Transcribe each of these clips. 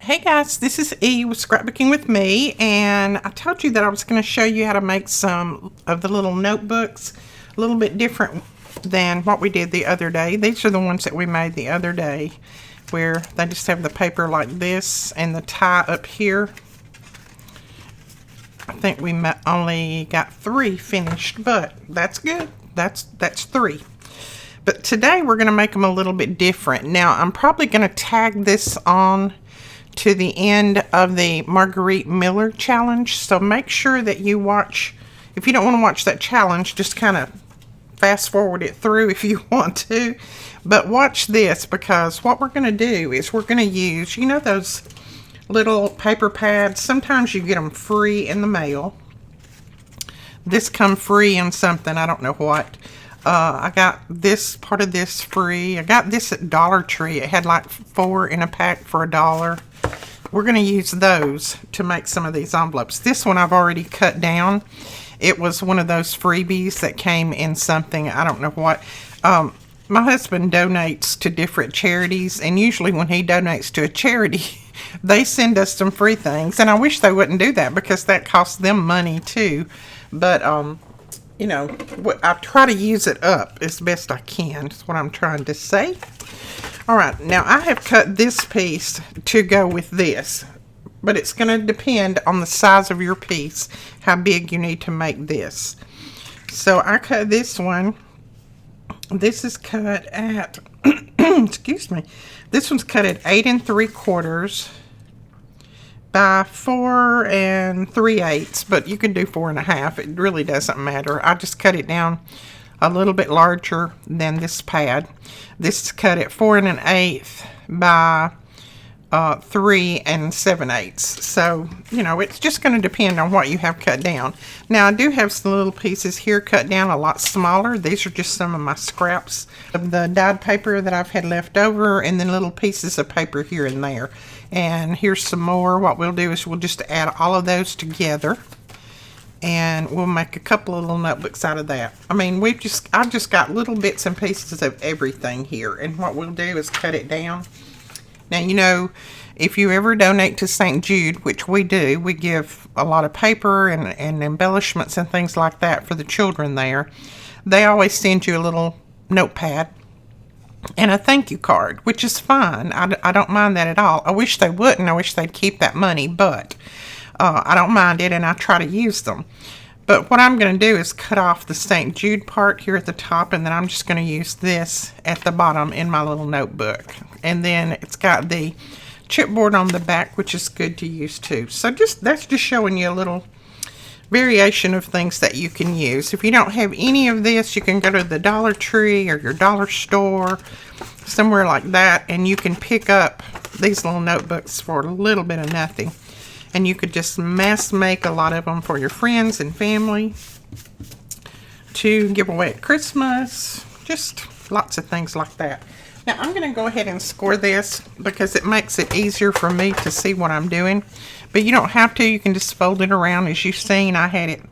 Hey guys, this is E with Scrapbooking with me, and I told you that I was going to show you how to make some of the little notebooks a little bit different than what we did the other day. These are the ones that we made the other day, where they just have the paper like this and the tie up here. I think we only got 3 finished, but that's good. That's 3. But today we're going to make them a little bit different. Now I'm probably going to tag this on to the end of the Marguerite Miller challenge, so make sure that you watch. If you don't want to watch that challenge, just kind of fast forward it through if you want to, but watch this, because what we're going to do is we're going to use, you know, those little paper pads. Sometimes you get them free in the mail. This come free in something, I don't know what. I got this part of this free. I got this at Dollar Tree. It had like 4 in a pack for $1. We're going to use those to make some of these envelopes. This one I've already cut down. It was one of those freebies that came in something, I don't know what. My husband donates to different charities, and usually when he donates to a charity, they send us some free things. And I wish they wouldn't do that, because that costs them money too. But, you know, I try to use it up as best I can. That's what I'm trying to say. All right, now I have cut this piece to go with this, but it's going to depend on the size of your piece, how big you need to make this. So I cut this one. This is cut at, excuse me, this one's cut at 8 3/4 by 4 3/8, but you can do 4 1/2. It really doesn't matter. I just cut it down a little bit larger than this pad. This is cut at 4 1/8 by 3 7/8. So, you know, it's just going to depend on what you have cut down. Now, I do have some little pieces here cut down a lot smaller. These are just some of my scraps of the dyed paper that I've had left over, and then little pieces of paper here and there. And here's some more. What we'll do is we'll just add all of those together, and we'll make a couple of little notebooks out of that. I mean, I've just got little bits and pieces of everything here, and what we'll do is cut it down. Now, you know, if you ever donate to St. Jude, which we do, we give a lot of paper and embellishments and things like that for the children there. They always send you a little notepad and a thank you card, which is fine. I don't mind that at all. I wish they wouldn't. I wish they'd keep that money, but I don't mind it, and I try to use them. But what I'm going to do is cut off the St. Jude part here at the top, and then I'm just going to use this at the bottom in my little notebook. And then it's got the chipboard on the back, which is good to use too. So that's just showing you a little variation of things that you can use. If you don't have any of this, you can go to the Dollar Tree or your dollar store, somewhere like that, and you can pick up these little notebooks for a little bit of nothing. And you could just mass make a lot of them for your friends and family to give away at Christmas. Just lots of things like that. Now I'm going to go ahead and score this, because it makes it easier for me to see what I'm doing. But you don't have to. You can just fold it around. As you've seen, I had it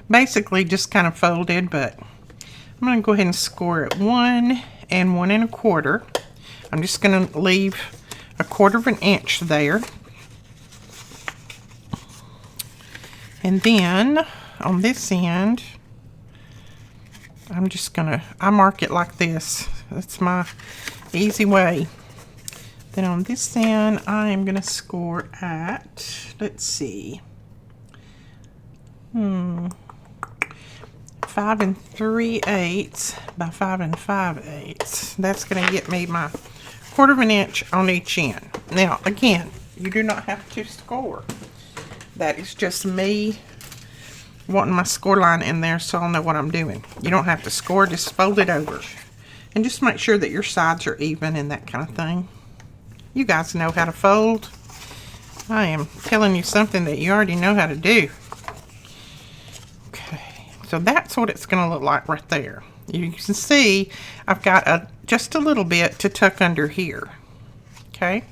basically just kind of folded, but I'm going to go ahead and score it 1 and 1 1/4. I'm just going to leave 1/4 inch there. And then on this end, I mark it like this. That's my easy way. Then on this end, I am going to score at, let's see, 5 3/8 by 5 5/8. That's going to get me my 1/4 inch on each end. Now, again, you do not have to score. That is just me wanting my score line in there so I'll know what I'm doing. You don't have to score, just fold it over. And just make sure that your sides are even and that kind of thing. You guys know how to fold. I am telling you something that you already know how to do. Okay, so that's what it's going to look like right there. You can see I've got just a little bit to tuck under here. Okay.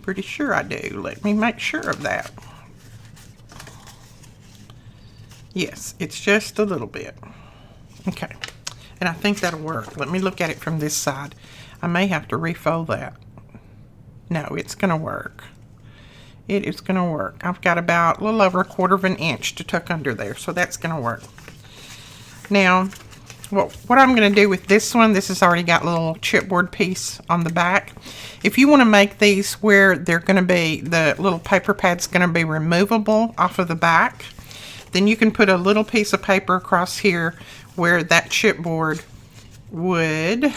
Pretty sure I do. Let me make sure of that. Yes, it's just a little bit. Okay, and I think that'll work. Let me look at it from this side. I may have to refold that. No, it's going to work. It is going to work. I've got about a little over 1/4 of an inch to tuck under there, so that's going to work. Now, what I'm going to do with this one, this has already got a little chipboard piece on the back. If you want to make these where they're going to be, the little paper pad's going to be removable off of the back, then you can put a little piece of paper across here where that chipboard would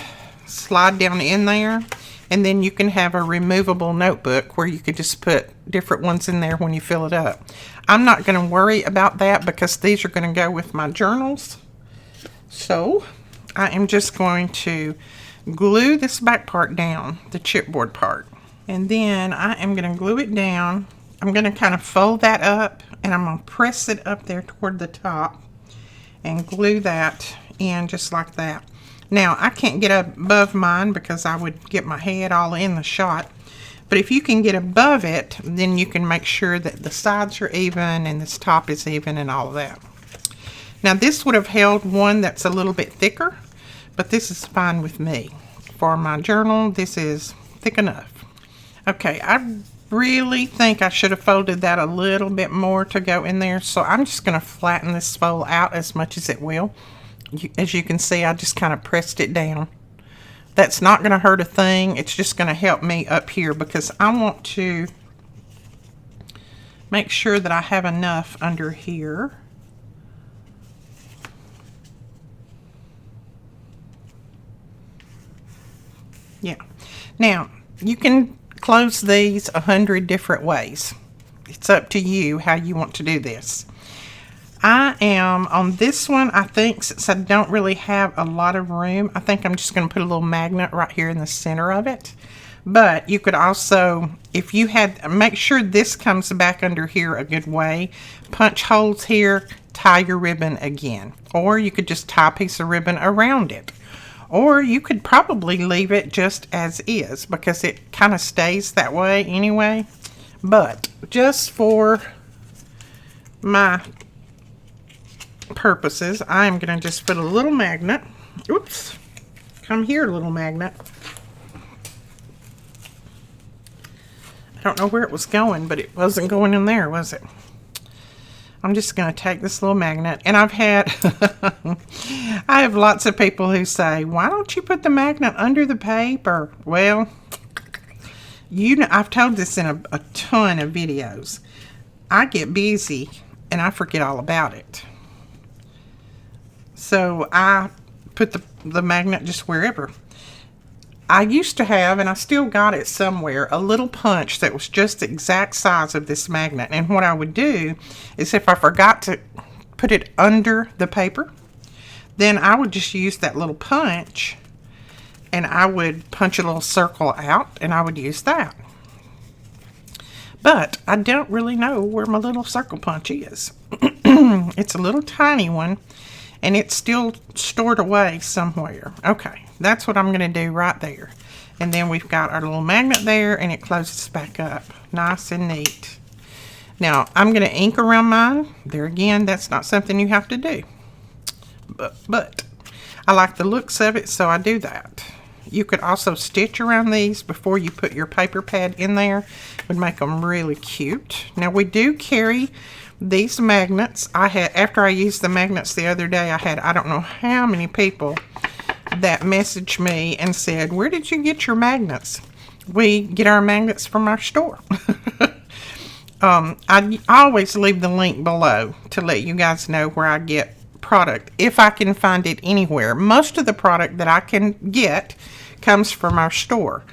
slide down in there, and then you can have a removable notebook where you could just put different ones in there when you fill it up. I'm not going to worry about that because these are going to go with my journals. So I am just going to glue this back part down, the chipboard part, and then I am going to glue it down. I'm going to kind of fold that up, and I'm going to press it up there toward the top and glue that in just like that. Now, I can't get above mine because I would get my head all in the shot. But if you can get above it, then you can make sure that the sides are even and this top is even and all of that. Now, this would have held one that's a little bit thicker, but this is fine with me. For my journal, this is thick enough. Okay, I really think I should have folded that a little bit more to go in there, so I'm just going to flatten this fold out as much as it will. As you can see, I just kind of pressed it down. That's not going to hurt a thing. It's just going to help me up here because I want to make sure that I have enough under here. Yeah. Now, you can close these 100 different ways. It's up to you how you want to do this. I am on this one, I think, since I don't really have a lot of room, I think I'm just going to put a little magnet right here in the center of it. But you could also, if you had, make sure this comes back under here a good way. Punch holes here, tie your ribbon again. Or you could just tie a piece of ribbon around it. Or you could probably leave it just as is because it kind of stays that way anyway. But just for my purposes, I'm going to just put a little magnet. Oops. Come here, little magnet. I don't know where it was going, but it wasn't going in there, was it? I'm just going to take this little magnet, and I've had I have lots of people who say, why don't you put the magnet under the paper? Well, you know, I've told this in a ton of videos. I get busy and I forget all about it. So I put the magnet just wherever. I used to have, and I still got it somewhere, a little punch that was just the exact size of this magnet. And what I would do is if I forgot to put it under the paper, then I would just use that little punch and I would punch a little circle out and I would use that. But I don't really know where my little circle punch is. It's a little tiny one. And it's still stored away somewhere. Okay, that's what I'm going to do right there. And then we've got our little magnet there, and it closes back up. Nice and neat. Now, I'm going to ink around mine. There again, that's not something you have to do. But I like the looks of it, so I do that. You could also stitch around these before you put your paper pad in there. It would make them really cute. Now, we do carry these magnets. After I used the magnets the other day, I had I don't know how many people that messaged me and said, where did you get your magnets? We get our magnets from our store. I always leave the link below to let you guys know where I get product if I can find it anywhere. Most of the product that I can get comes from our store.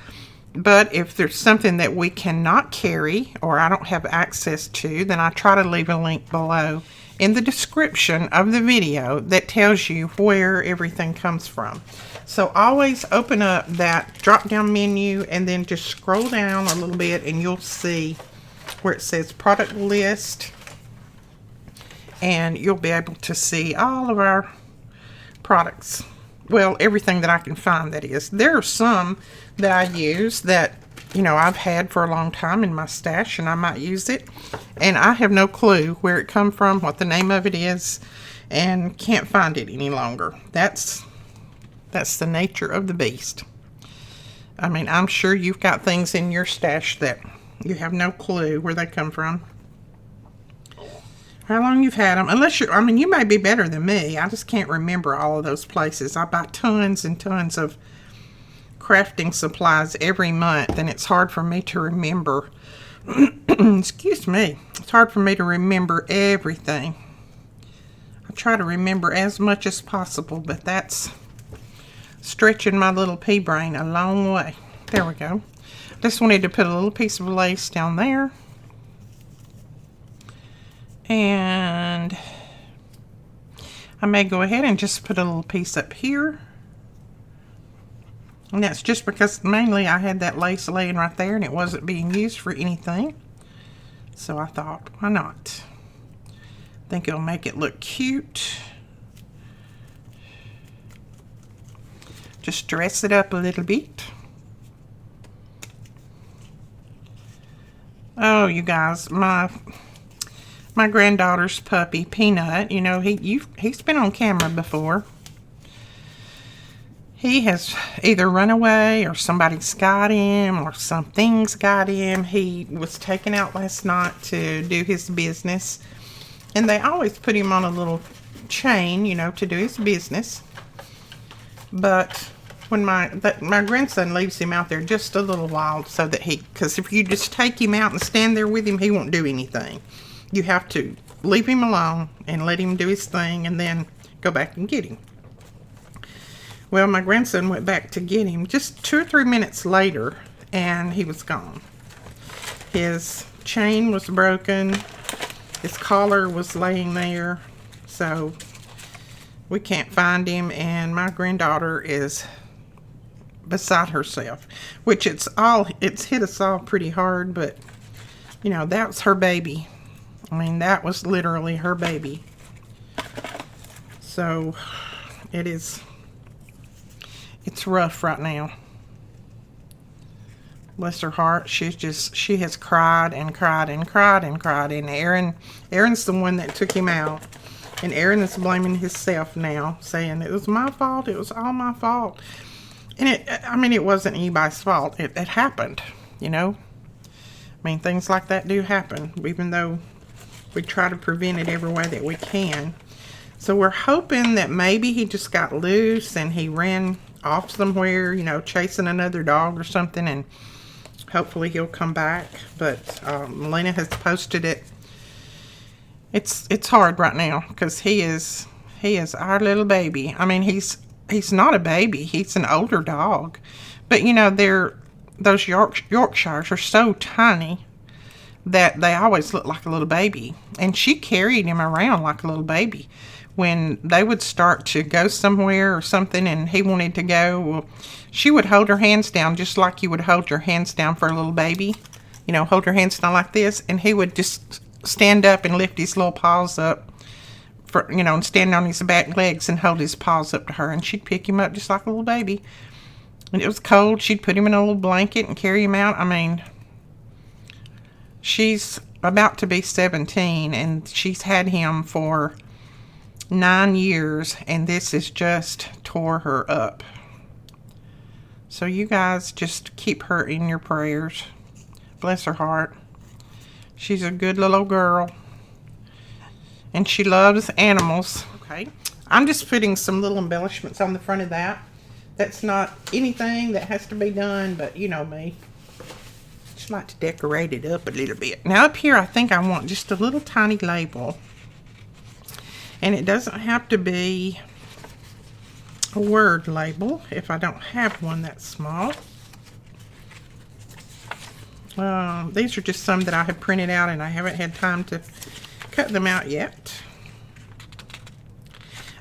But if there's something that we cannot carry or I don't have access to, then I try to leave a link below in the description of the video that tells you where everything comes from. So always open up that drop down menu and then just scroll down a little bit and you'll see where it says product list. And you'll be able to see all of our products. Well, everything that I can find, that is. There are some that I use that, you know, I've had for a long time in my stash and I might use it. And I have no clue where it come from, what the name of it is, and can't find it any longer. That's the nature of the beast. I mean, I'm sure you've got things in your stash that you have no clue where they come from. How long you've had them. Unless you're, I mean, you may be better than me. I just can't remember all of those places. I buy tons and tons of crafting supplies every month, and it's hard for me to remember. Excuse me. It's hard for me to remember everything. I try to remember as much as possible, but that's stretching my little pea brain a long way. There we go. Just wanted to put a little piece of lace down there. And I may go ahead and just put a little piece up here. And that's just because mainly I had that lace laying right there and it wasn't being used for anything. So I thought, why not? I think it'll make it look cute. Just dress it up a little bit. Oh, you guys, my granddaughter's puppy, Peanut, you know, he's been on camera before. He has either run away or somebody's got him or something's got him. He was taken out last night to do his business. And they always put him on a little chain, you know, to do his business. But when my grandson leaves him out there just a little while so that because if you just take him out and stand there with him, he won't do anything. You have to leave him alone and let him do his thing and then go back and get him. Well, my grandson went back to get him just 2 or 3 minutes later, and he was gone. His chain was broken. His collar was laying there. So we can't find him, and my granddaughter is beside herself, which it's hit us all pretty hard, but you know, that was her baby. I mean, that was literally her baby. So it's rough right now. Bless her heart. She has cried and cried and cried and cried. And Aaron's the one that took him out. And Aaron is blaming himself now, saying it was my fault. It was all my fault. And it wasn't anybody's fault. It happened, you know. I mean, things like that do happen, even though we try to prevent it every way that we can. So we're hoping that maybe he just got loose and he ran off somewhere, you know, chasing another dog or something, and hopefully he'll come back. But Melina has posted it. It's hard right now because he is our little baby. I mean, he's not a baby. He's an older dog, but you know, those Yorkshires are so tiny that they always look like a little baby. And she carried him around like a little baby. When they would start to go somewhere or something and he wanted to go, well, she would hold her hands down just like you would hold your hands down for a little baby. You know, hold your hands down like this, and he would just stand up and lift his little paws up for, you know, and stand on his back legs and hold his paws up to her, and she'd pick him up just like a little baby. When it was cold, she'd put him in a little blanket and carry him out. I mean, she's about to be 17, and she's had him for 9 years, and this has just tore her up. So you guys just keep her in your prayers. Bless her heart. She's a good little girl, and she loves animals. Okay, I'm just putting some little embellishments on the front of that. That's not anything that has to be done, but you know me, just like to decorate it up a little bit. Now up here, I think I want just a little tiny label. And it doesn't have to be a word label if I don't have one that small. These are just some that I have printed out and I haven't had time to cut them out yet.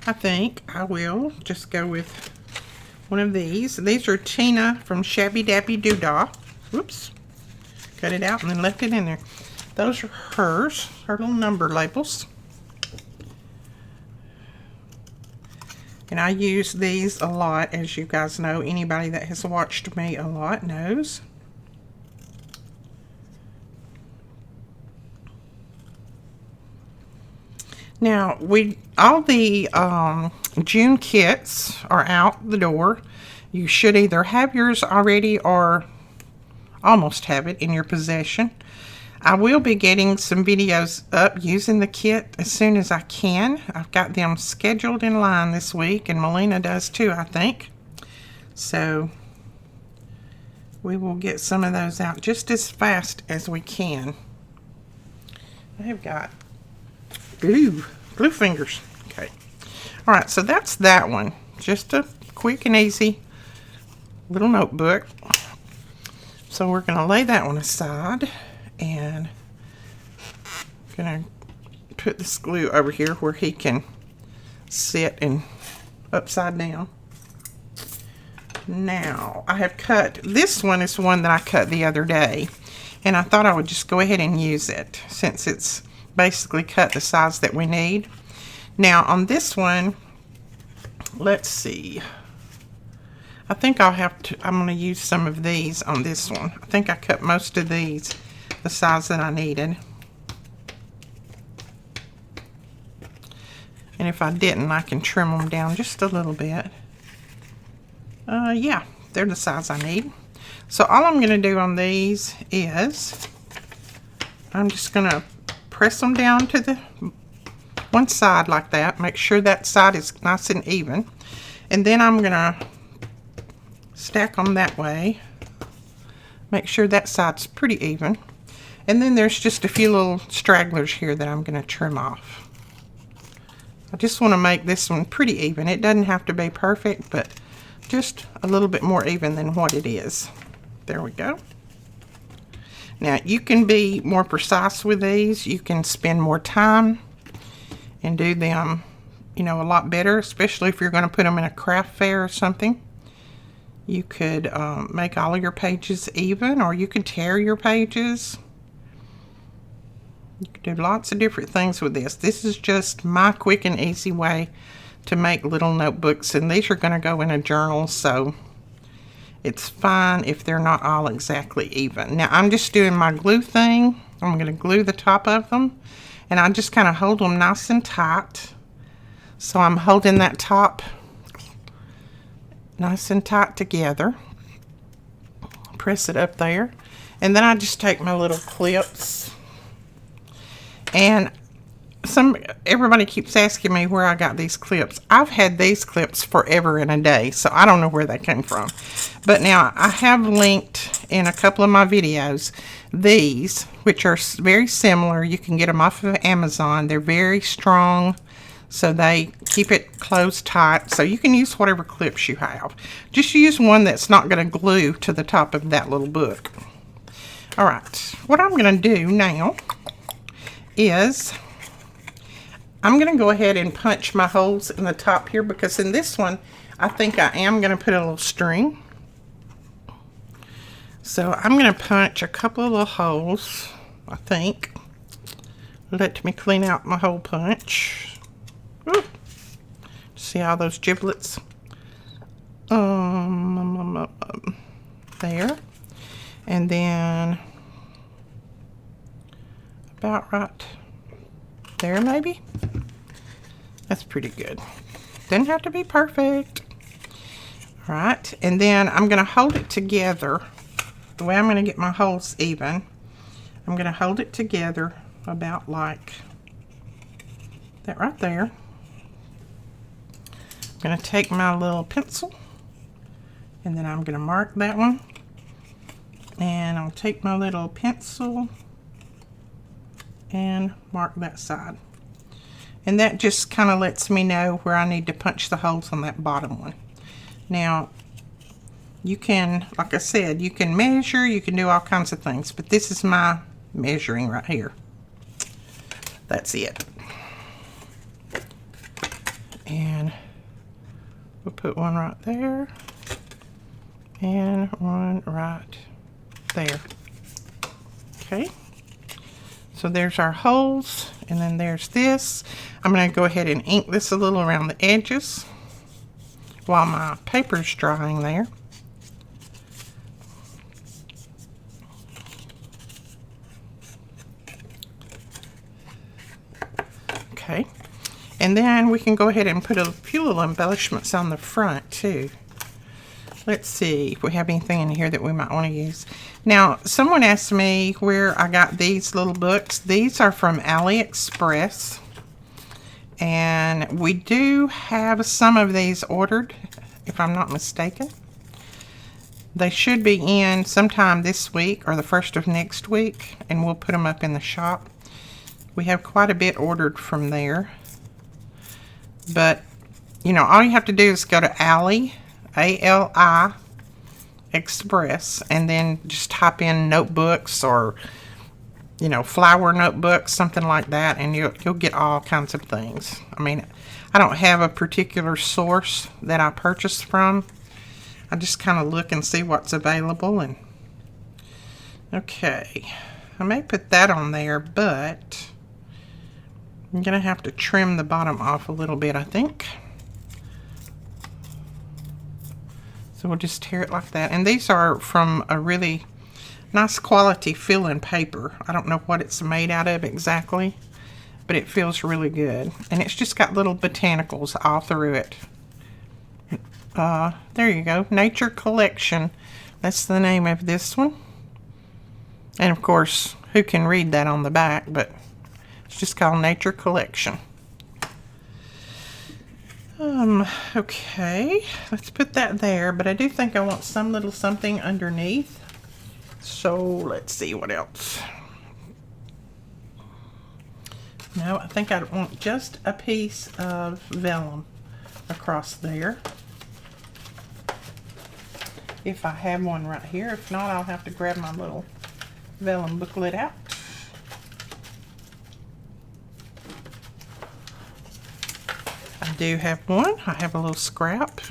I think I will just go with one of these. These are Tina from Shabby Dabby Doodah. Whoops. Cut it out and then left it in there. Those are hers, her little number labels. And I use these a lot, as you guys know. Anybody that has watched me a lot knows. Now, all the June kits are out the door. You should either have yours already or almost have it in your possession. I will be getting some videos up using the kit as soon as I can. I've got them scheduled in line this week, and Melina does too, I think. So we will get some of those out just as fast as we can. I've got glue fingers. Okay. All right, so that's that one. Just a quick and easy little notebook. So we're going to lay that one aside, and I'm going to put this glue over here where he can sit and upside down. Now, I have cut, this one is one that I cut the other day, and I thought I would just go ahead and use it since it's basically cut the size that we need. Now, on this one, let's see. I think I'm going to use some of these on this one. I think I cut most of these the size that I needed. And if I didn't, I can trim them down just a little bit. Yeah, they're the size I need. So all I'm going to do on these is I'm just going to press them down to the one side like that. Make sure that side is nice and even. And then I'm going to stack them that way. Make sure that side's pretty even. And then there's just a few little stragglers here that I'm going to trim off. I just want to make this one pretty even. It doesn't have to be perfect, but just a little bit more even than what it is. There we go. Now you can be more precise with these. You can spend more time and do them, you know, a lot better, especially if you're going to put them in a craft fair or something. You could make all of your pages even, or you could tear your pages. You could do lots of different things with this. This is just my quick and easy way to make little notebooks, and these are going to go in a journal, so it's fine if they're not all exactly even. Now I'm just doing my glue thing. I'm going to glue the top of them, and I just kind of hold them nice and tight. So I'm holding that top nice and tight together. Press it up there, and then I just take my little clips, and everybody keeps asking me where I got these clips. I've had these clips forever and a day, so I don't know where they came from. But now I have linked in a couple of my videos these, which are very similar. You can get them off of Amazon. They're very strong, so they keep it closed tight. So you can use whatever clips you have. Just use one that's not going to glue to the top of that little book. All right, what I'm going to do now is I'm going to go ahead and punch my holes in the top here, because in this one, I think I am going to put a little string. So I'm going to punch a couple of little holes, I think. Let me clean out my hole punch. Ooh. See all those giblets? There. And then about right there, maybe. That's pretty good. Doesn't have to be perfect. All right, and then I'm going to hold it together. The way I'm going to get my holes even, I'm going to hold it together about like that right there. I'm going to take my little pencil, and then I'm going to mark that one. And I'll take my little pencil and mark that side. And that just kind of lets me know where I need to punch the holes on that bottom one. Now, you can, like I said, you can measure, you can do all kinds of things, but this is my measuring right here. That's it. And we'll put one right there and one right there. Okay. So there's our holes, and then there's this. I'm going to go ahead and ink this a little around the edges while my paper's drying there. Okay, and then we can go ahead and put a few little embellishments on the front too. Let's see if we have anything in here that we might want to use. Now, someone asked me where I got these little books. These are from AliExpress. And we do have some of these ordered, if I'm not mistaken. They should be in sometime this week or the first of next week, and we'll put them up in the shop. We have quite a bit ordered from there. But, you know, all you have to do is go to Ali, A-L-I, Express, and then just type in notebooks or, you know, flower notebooks, something like that, and you'll get all kinds of things. I mean, I don't have a particular source that I purchase from. I just kind of look and see what's available. And okay, I may put that on there, but I'm gonna have to trim the bottom off a little bit, I think. So we'll just tear it like that. And these are from a really nice quality fill-in paper. I don't know what it's made out of exactly, but it feels really good. And it's just got little botanicals all through it. There you go, Nature Collection. That's the name of this one. And of course, who can read that on the back, but it's just called Nature Collection. Okay, let's put that there, but I do think I want some little something underneath. So let's see what else. No, I think I want just a piece of vellum across there. If I have one right here. If not, I'll have to grab my little vellum booklet out. I do have one. I have a little scrap.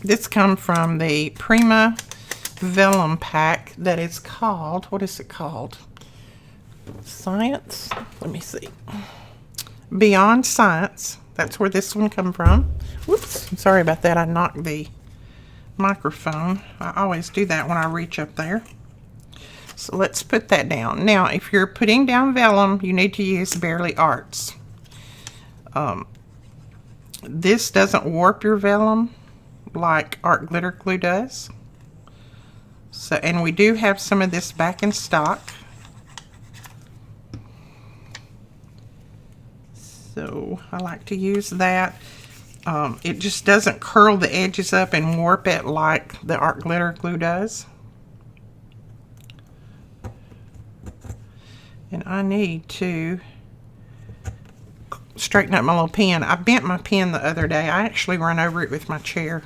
This comes from the Prima vellum pack that is called, what is it called? Science? Let me see. Beyond Science. That's where this one come from. Whoops, sorry about that. I knocked the microphone. I always do that when I reach up there. So let's put that down. Now, if you're putting down vellum, you need to use Bearly Arts. This doesn't warp your vellum like art glitter glue does. So, and we do have some of this back in stock. So I like to use that. It just doesn't curl the edges up and warp it like the art glitter glue does. And I need to straighten up my little pen. I bent my pen the other day. I actually ran over it with my chair.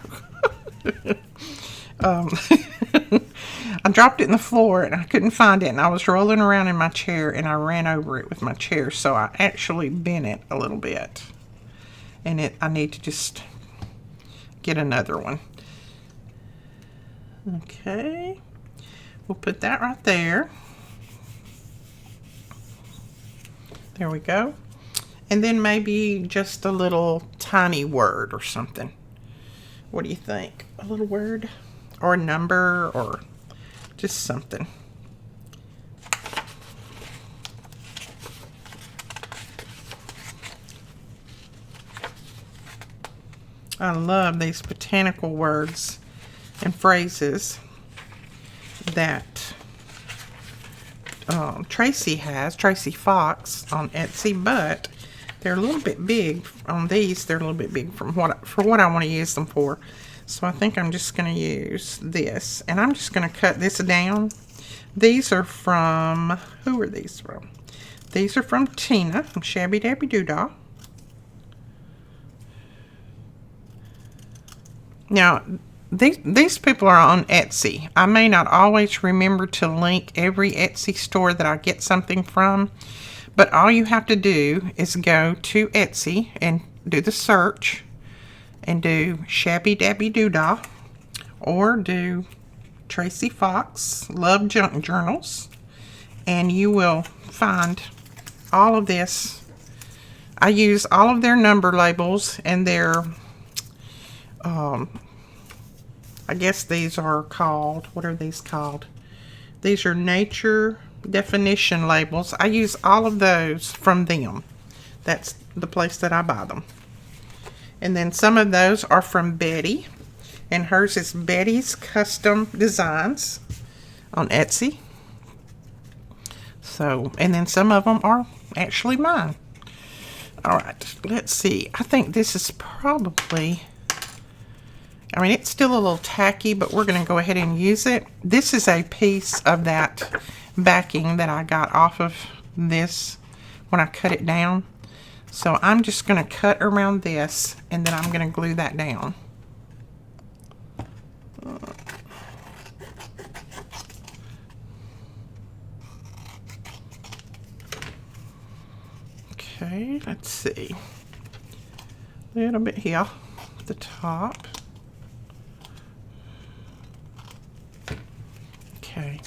I dropped it in the floor and I couldn't find it, and I was rolling around in my chair and I ran over it with my chair, so I actually bent it a little bit, and I need to just get another one. Okay, we'll put that right there. There we go. And then maybe just a little tiny word or something. What do you think? A little word or a number or just something. I love these botanical words and phrases that Tracy Fox on Etsy, but they're a little bit big on these. They're a little bit big for what I want to use them for. So I think I'm just going to use this, and I'm just going to cut this down. These are from, who are these from? These are from Tina from Shabby Dabby Doodah. Now, these people are on Etsy. I may not always remember to link every Etsy store that I get something from, but all you have to do is go to Etsy and do the search and do Shabby Dabby Doodah, or do Tracy Fox Love Junk Journals, and you will find all of this. I use all of their number labels and their I guess these are called, what are these called? These are nature definition labels. I use all of those from them. That's the place that I buy them. And then some of those are from Betty. And hers is Betty's Custom Designs on Etsy. So, and then some of them are actually mine. All right, let's see. I think this is probably, I mean, it's still a little tacky, but we're going to go ahead and use it. This is a piece of that backing that I got off of this when I cut it down. So I'm just going to cut around this, and then I'm going to glue that down. Okay, let's see. A little bit here at the top. Okay.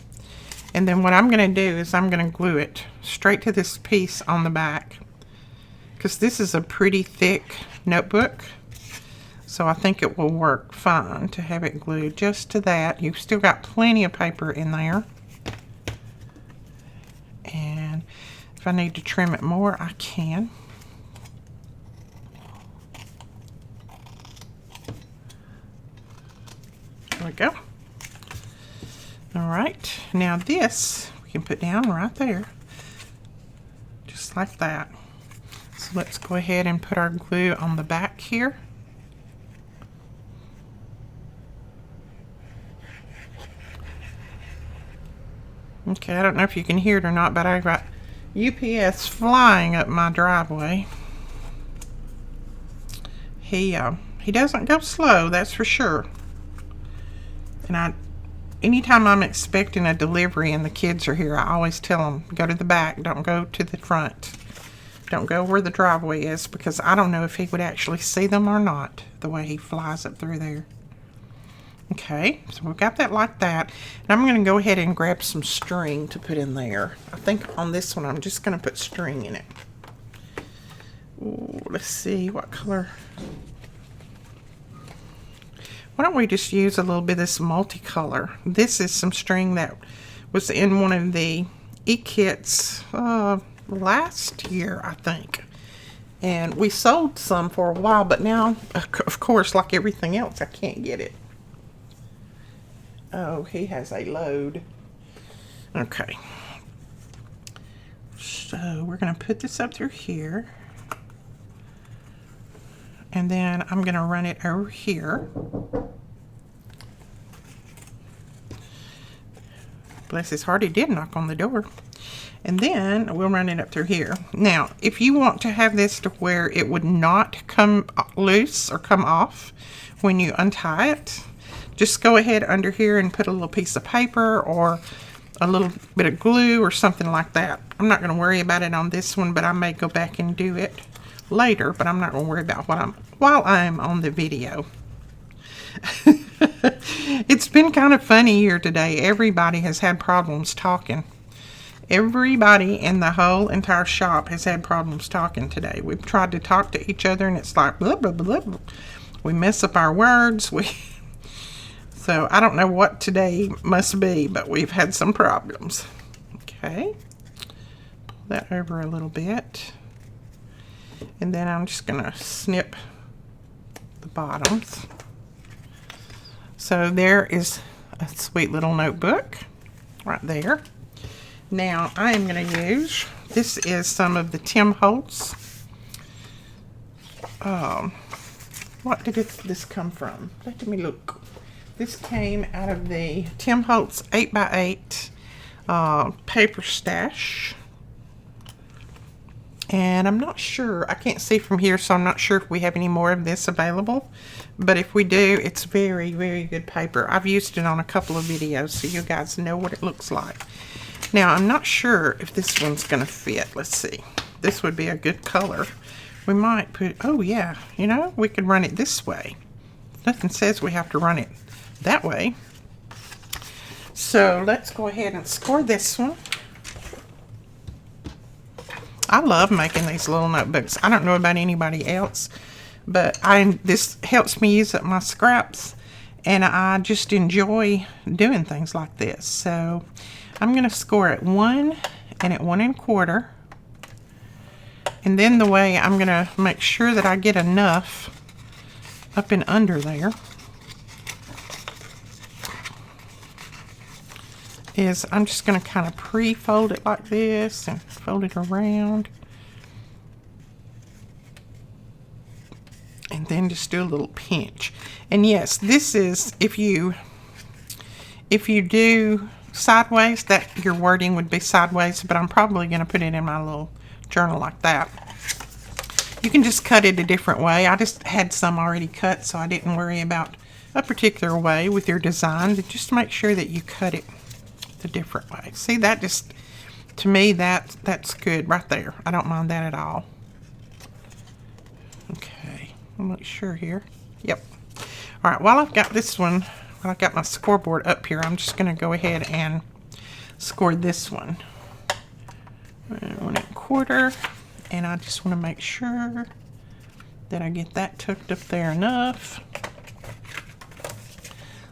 And then what I'm going to do is I'm going to glue it straight to this piece on the back, because this is a pretty thick notebook. So I think it will work fine to have it glued just to that. You've still got plenty of paper in there. And if I need to trim it more, I can. There we go. All right, now this we can put down right there, just like that. So let's go ahead and put our glue on the back here. Okay, I don't know if you can hear it or not, but I got UPS flying up my driveway. He doesn't go slow, that's for sure. And anytime I'm expecting a delivery and the kids are here, I always tell them, go to the back, don't go to the front. Don't go where the driveway is, because I don't know if he would actually see them or not, the way he flies up through there. Okay, so we've got that like that. And I'm going to go ahead and grab some string to put in there. I think on this one I'm just going to put string in it. Ooh, let's see, what color? Why don't we just use a little bit of this multicolor? This is some string that was in one of the e-kits last year, I think. And we sold some for a while, but now, of course, like everything else, I can't get it. Oh, he has a load. Okay. So we're going to put this up through here. And then I'm going to run it over here. Bless his heart, he did knock on the door. And then we'll run it up through here. Now, if you want to have this to where it would not come loose or come off when you untie it, just go ahead under here and put a little piece of paper or a little bit of glue or something like that. I'm not going to worry about it on this one, but I may go back and do it later, but I'm not going to worry about while I'm on the video. It's been kind of funny here today. Everybody has had problems talking. Everybody in the whole entire shop has had problems talking today. We've tried to talk to each other and it's like blah, blah, blah, blah. We mess up our words. So I don't know what today must be, but we've had some problems. Okay. Pull that over a little bit. And then I'm just going to snip the bottoms. So there is a sweet little notebook right there. Now I am going to use, this is some of the Tim Holtz. What did this come from? Let me look. This came out of the Tim Holtz 8x8 paper stash. And I'm not sure, I can't see from here, so I'm not sure if we have any more of this available. But if we do, it's very, very good paper. I've used it on a couple of videos, so you guys know what it looks like. Now, I'm not sure if this one's going to fit. Let's see. This would be a good color. We might put, oh yeah, you know, we could run it this way. Nothing says we have to run it that way. So let's go ahead and score this one. I love making these little notebooks. I don't know about anybody else, but this helps me use up my scraps, and I just enjoy doing things like this. So I'm going to score at 1 and at 1 1/4. And then the way I'm going to make sure that I get enough up and under there is I'm just going to kind of pre-fold it like this and fold it around. And then just do a little pinch. And yes, this is, if you do sideways, that your wording would be sideways, but I'm probably going to put it in my little journal like that. You can just cut it a different way. I just had some already cut, so I didn't worry about a particular way with your design. Just make sure that you cut it the different way. See, that just, to me, that's good right there. I don't mind that at all. Okay, I'll make sure here. Yep. All right, while I've got this one, while I've got my scoreboard up here, I'm just going to go ahead and score this one. 1 1/4. And I just want to make sure that I get that tucked up there enough.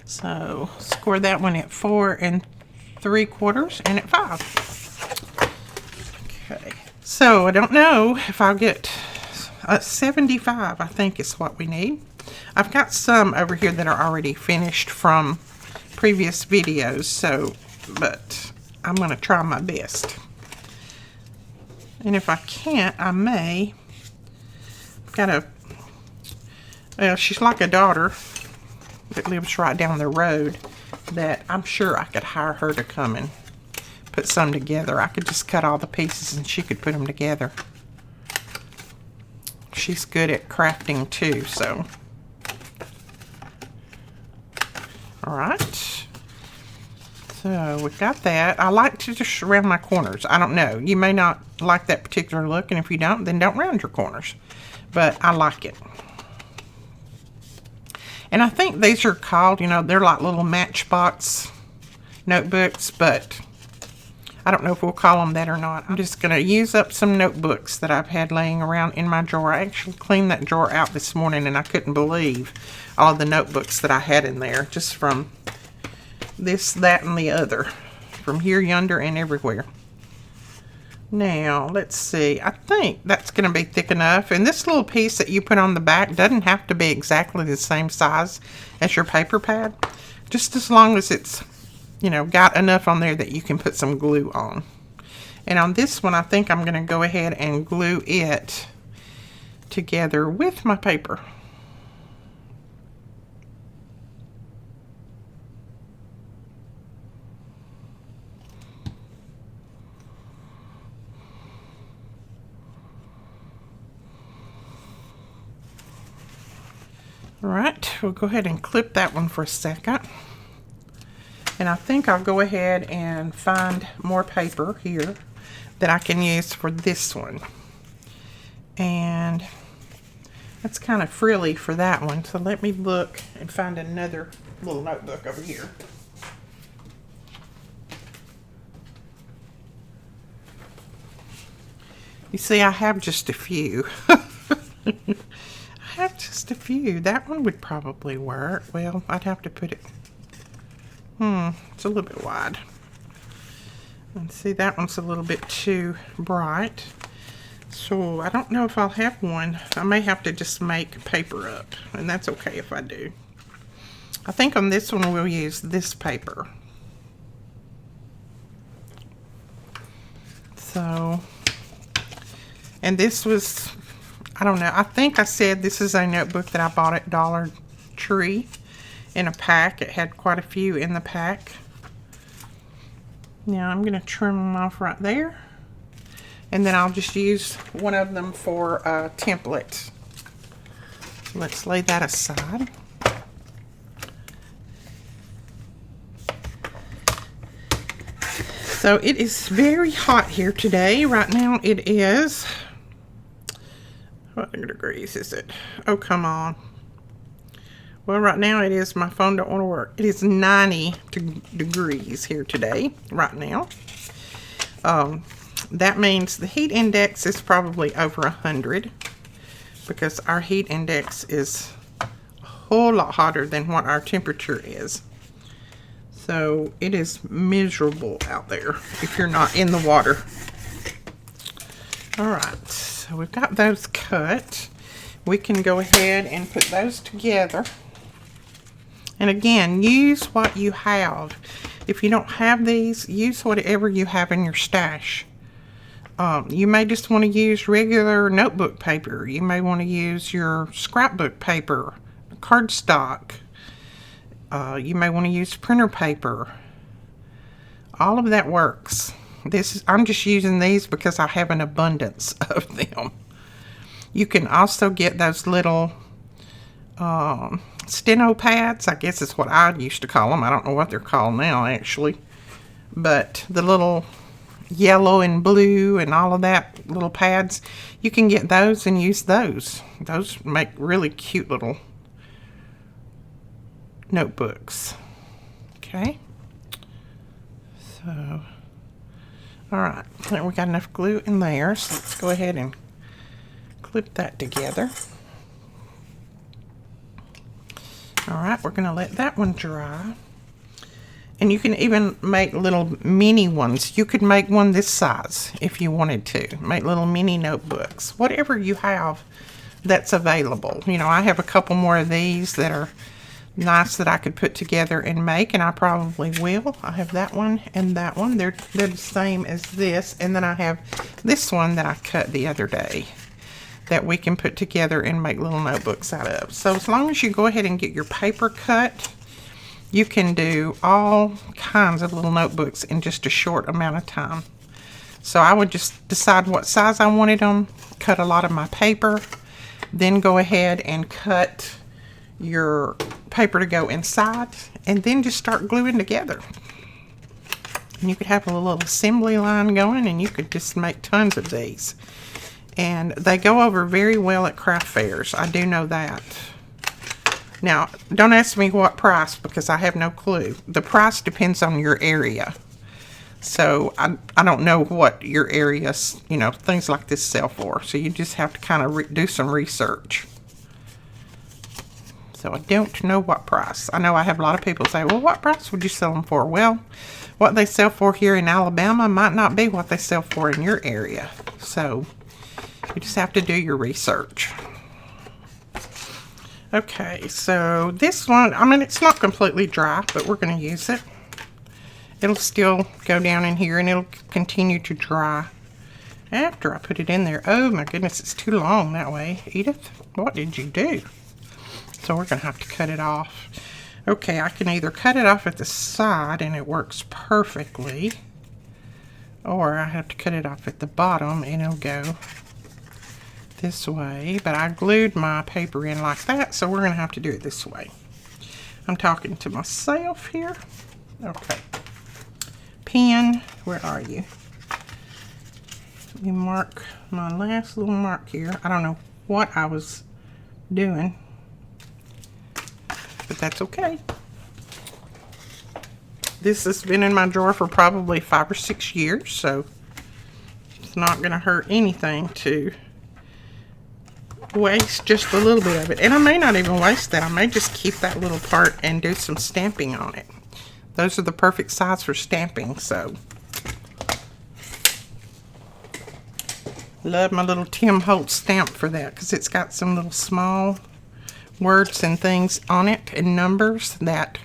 So score that one at 4 3/4 and at 5. Okay. So I don't know if I'll get 75, I think is what we need. I've got some over here that are already finished from previous videos, so, but I'm going to try my best. And if I can't, I may. I've got a, well, she's like a daughter that lives right down the road that I'm sure I could hire her to come and put some together. I could just cut all the pieces and she could put them together. She's good at crafting too, so. All right. So we've got that. I like to just round my corners. I don't know. You may not like that particular look, and if you don't, then don't round your corners. But I like it. And I think these are called, you know, they're like little Matchbox notebooks, but I don't know if we'll call them that or not. I'm just going to use up some notebooks that I've had laying around in my drawer. I actually cleaned that drawer out this morning, and I couldn't believe all of the notebooks that I had in there, just from this, that, and the other, from here, yonder, and everywhere. Now, let's see. I think that's going to be thick enough. And this little piece that you put on the back doesn't have to be exactly the same size as your paper pad. Just as long as it's, you know, got enough on there that you can put some glue on. And on this one, I think I'm going to go ahead and glue it together with my paper. All right, we'll go ahead and clip that one for a second. And I think I'll go ahead and find more paper here that I can use for this one. And that's kind of frilly for that one. So let me look and find another little notebook over here. You see, I have just a few. I have just a few. That one would probably work. Well, I'd have to put it, it's a little bit wide. And see, that one's a little bit too bright. So I don't know if I'll have one. I may have to just make paper up, and that's okay if I do. I think on this one we'll use this paper. So, and this was, I don't know, I think I said this is a notebook that I bought at Dollar Tree in a pack. It had quite a few in the pack. Now I'm going to trim them off right there. And then I'll just use one of them for a template. Let's lay that aside. So it is very hot here today. Right now it is, what degrees is it? Oh, come on. Well, right now it is, my phone don't want to work. It is 90 degrees here today, right now. That means the heat index is probably over 100 because our heat index is a whole lot hotter than what our temperature is. So it is miserable out there if you're not in the water. All right, so we've got those cut. we can go ahead and put those together. And again, use what you have. If you don't have these, use whatever you have in your stash. You may just want to use regular notebook paper. You may want to use your scrapbook paper, cardstock. You may want to use printer paper. All of that works. I'm just using these because I have an abundance of them. You can also get those little steno pads. I guess is what I used to call them. I don't know what they're called now, actually. But the little yellow and blue and all of that little pads, you can get those and use those. Those make really cute little notebooks. Okay. So, all right. Now we got enough glue in there, so let's go ahead and clip that together. All right, we're going to let that one dry. And you can even make little mini ones. You could make one this size if you wanted to. Make little mini notebooks. Whatever you have that's available. You know, I have a couple more of these that are nice that I could put together and make, and I probably will. I have that one and that one. They're the same as this. And then I have this one that I cut the other day that we can put together and make little notebooks out of. So as long as you go ahead and get your paper cut, you can do all kinds of little notebooks in just a short amount of time. So I would just decide what size I wanted them, cut a lot of my paper, then go ahead and cut your paper to go inside, and then just start gluing together. And you could have a little assembly line going, and you could just make tons of these. And they go over very well at craft fairs. I do know that. Now, don't ask me what price because I have no clue. The price depends on your area. So I don't know what your area, you know, things like this sell for. So you just have to kind of do some research. So I don't know what price. I know I have a lot of people say, well, what price would you sell them for? Well, what they sell for here in Alabama might not be what they sell for in your area. So you just have to do your research. Okay, so this one, I mean, it's not completely dry, but we're going to use it. It'll still go down in here, and it'll continue to dry after I put it in there. Oh my goodness, it's too long that way. Edith, what did you do? So we're going to have to cut it off. Okay, I can either cut it off at the side, and it works perfectly, or I have to cut it off at the bottom, and it'll go this way. But I glued my paper in like that, so we're going to have to do it this way. I'm talking to myself here. Okay. Pen, where are you? Let me mark my last little mark here. I don't know what I was doing, but that's okay. This has been in my drawer for probably 5 or 6 years, so it's not going to hurt anything to waste just a little bit of it. And I may not even waste that. I may just keep that little part and do some stamping on it. Those are the perfect size for stamping, so. Love my little Tim Holtz stamp for that, because it's got some little small words and things on it and numbers that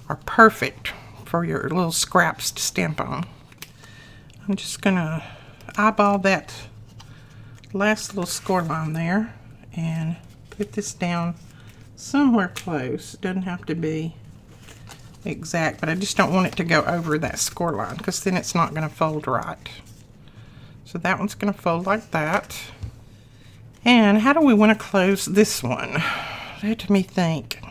are perfect for your little scraps to stamp on. I'm just gonna eyeball that last little score line there and put this down somewhere close. It doesn't have to be exact, but I just don't want it to go over that score line because then it's not going to fold right. So that one's going to fold like that. And how do we want to close this one? Let me think.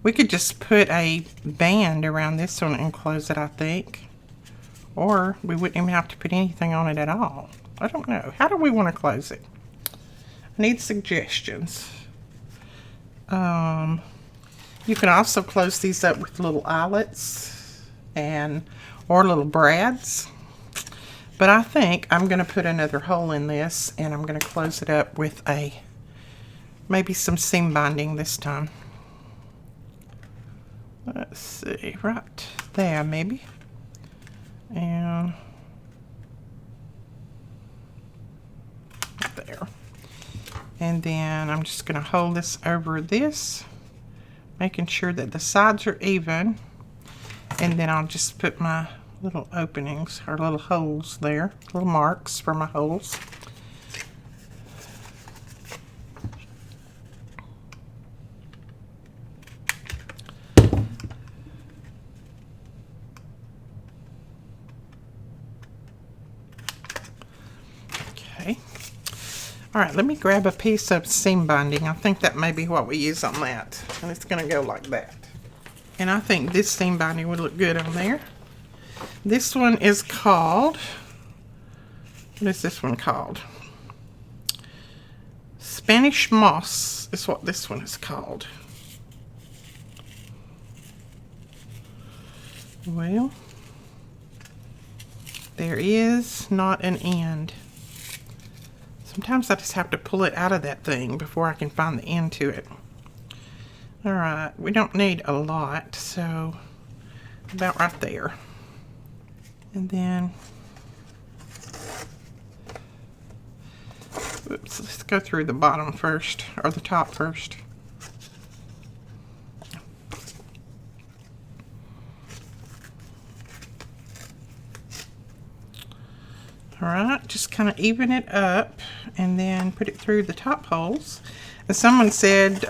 We could just put a band around this one and close it, I think. Or we wouldn't even have to put anything on it at all. I don't know. How do we want to close it? I need suggestions. You can also close these up with little eyelets or little brads. But I think I'm going to put another hole in this, and I'm going to close it up with maybe some seam binding this time. Let's see, right there maybe. And there. And then I'm just going to hold this over this, making sure that the sides are even. And then I'll just put my little openings or little holes there, little marks for my holes. Okay. All right, let me grab a piece of seam binding. I think that may be what we use on that. And it's going to go like that. And I think this seam binding would look good on there. This one is called, what is this one called? Spanish Moss is what this one is called. Well, there is not an end. Sometimes I just have to pull it out of that thing before I can find the end to it. Alright, we don't need a lot, so about right there. And then, oops, let's go through the bottom first, or the top first. Alright, just kind of even it up and then put it through the top holes. And someone said,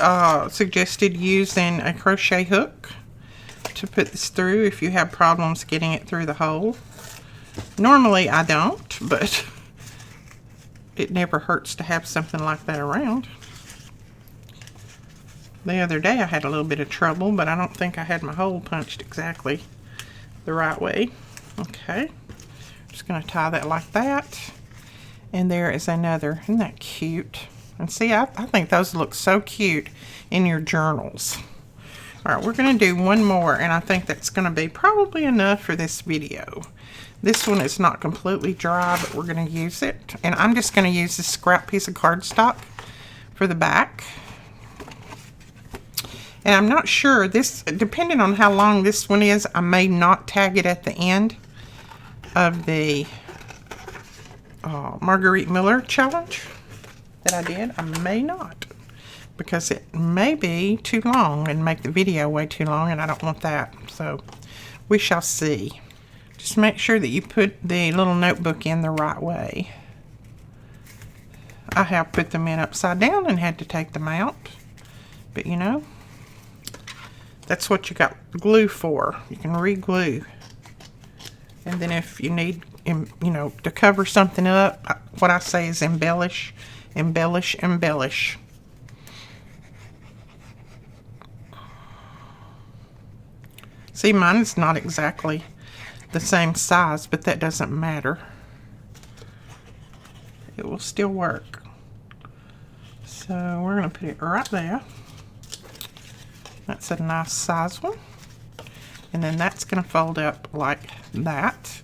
suggested using a crochet hook to put this through if you have problems getting it through the hole. Normally I don't, but it never hurts to have something like that around. The other day I had a little bit of trouble, but I don't think I had my hole punched exactly the right way. Okay, just going to tie that like that. And there is another. Isn't that cute? And see, I think those look so cute in your journals. All right, we're going to do one more, and I think that's going to be probably enough for this video. This one is not completely dry, but we're going to use it. And I'm just going to use this scrap piece of cardstock for the back. And I'm not sure, this, depending on how long this one is, I may not tag it at the end of the Marguerite Miller challenge that I did. I may not, because it may be too long and make the video way too long, and I don't want that. So we shall see. Just make sure that you put the little notebook in the right way. I have put them in upside down and had to take them out, but you know, that's what you got glue for. You can re-glue. And then if you need, you know, to cover something up, what I say is embellish, embellish, embellish. See, mine is not exactly the same size, but that doesn't matter. It will still work. So we're going to put it right there. That's a nice size one. And then that's going to fold up like that.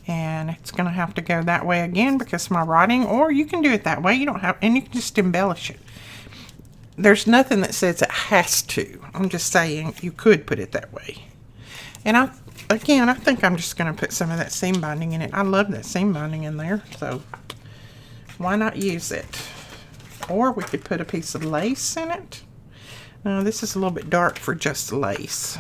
And it's going to have to go that way again because my writing, or you can do it that way. You don't have, and you can just embellish it. There's nothing that says it has to. I'm just saying you could put it that way. And I think I'm just going to put some of that seam binding in it. I love that seam binding in there, so why not use it? Or we could put a piece of lace in it. Now this is a little bit dark for just lace.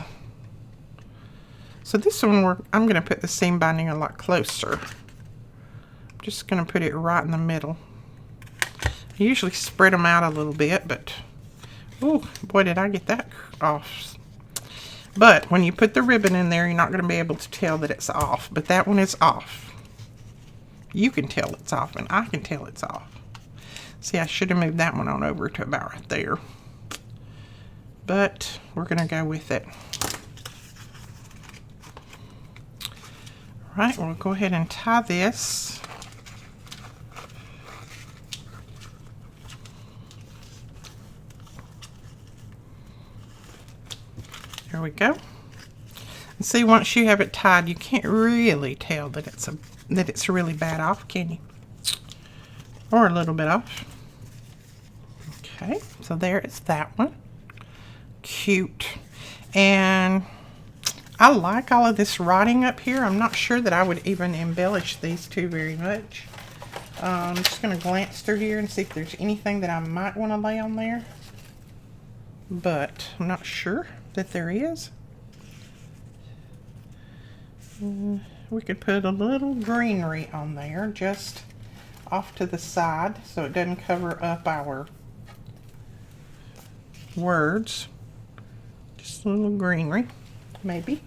So this one, I'm going to put the seam binding a lot closer. I'm just going to put it right in the middle. I usually spread them out a little bit, but oh boy, did I get that off. But when you put the ribbon in there, you're not going to be able to tell that it's off. But that one is off. You can tell it's off, and I can tell it's off. See, I should have moved that one on over to about right there. But we're going to go with it. All right, we'll go ahead and tie this. There we go. And see, once you have it tied, you can't really tell that it's really bad off, can you? Or a little bit off. Okay, so there is that one. Cute. And I like all of this writing up here. I'm not sure that I would even embellish these two very much. I'm just going to glance through here and see if there's anything that I might want to lay on there. But I'm not sure that there is. We could put a little greenery on there just off to the side so it doesn't cover up our words. Just a little greenery, maybe.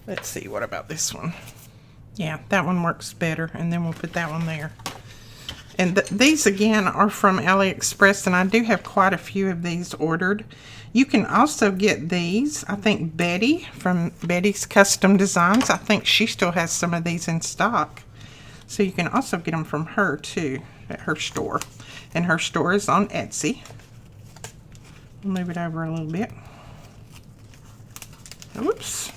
Let's see, what about this one? Yeah, that one works better, and then we'll put that one there. And these again are from AliExpress, and I do have quite a few of these ordered. You can also get these. I think Betty from Betty's Custom Designs, I think she still has some of these in stock. So you can also get them from her too at her store. And her store is on Etsy. I'll move it over a little bit. Oops.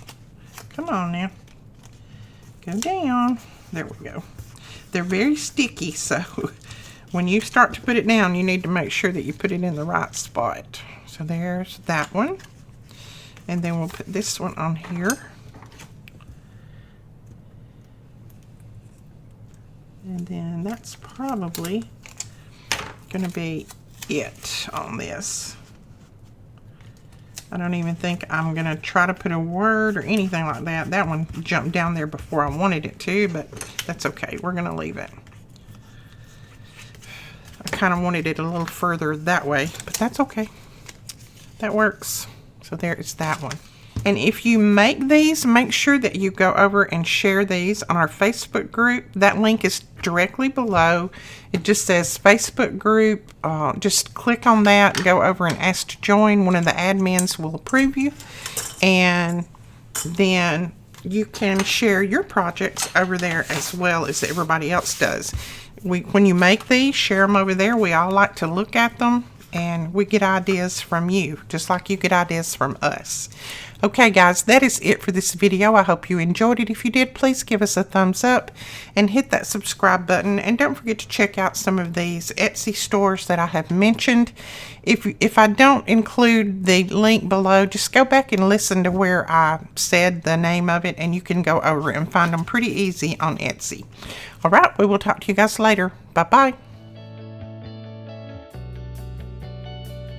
Come on now. Go down. There we go. They're very sticky, so when you start to put it down, you need to make sure that you put it in the right spot. So there's that one. And then we'll put this one on here. And then that's probably going to be it on this. I don't even think I'm going to try to put a word or anything like that. That one jumped down there before I wanted it to, but that's okay. We're going to leave it. I kind of wanted it a little further that way, but that's okay. That works. So there is that one. And if you make these, make sure that you go over and share these on our Facebook group. That link is directly below. It just says Facebook group. Just click on that, go over and ask to join. One of the admins will approve you. And then you can share your projects over there as well as everybody else does. When you make these, share them over there. We all like to look at them, and we get ideas from you, just like you get ideas from us. Okay guys, that is it for this video. I hope you enjoyed it. If you did, please give us a thumbs up and hit that subscribe button. And don't forget to check out some of these Etsy stores that I have mentioned. If I don't include the link below, just go back and listen to where I said the name of it, and you can go over and find them pretty easy on Etsy. All right, we will talk to you guys later. Bye-bye.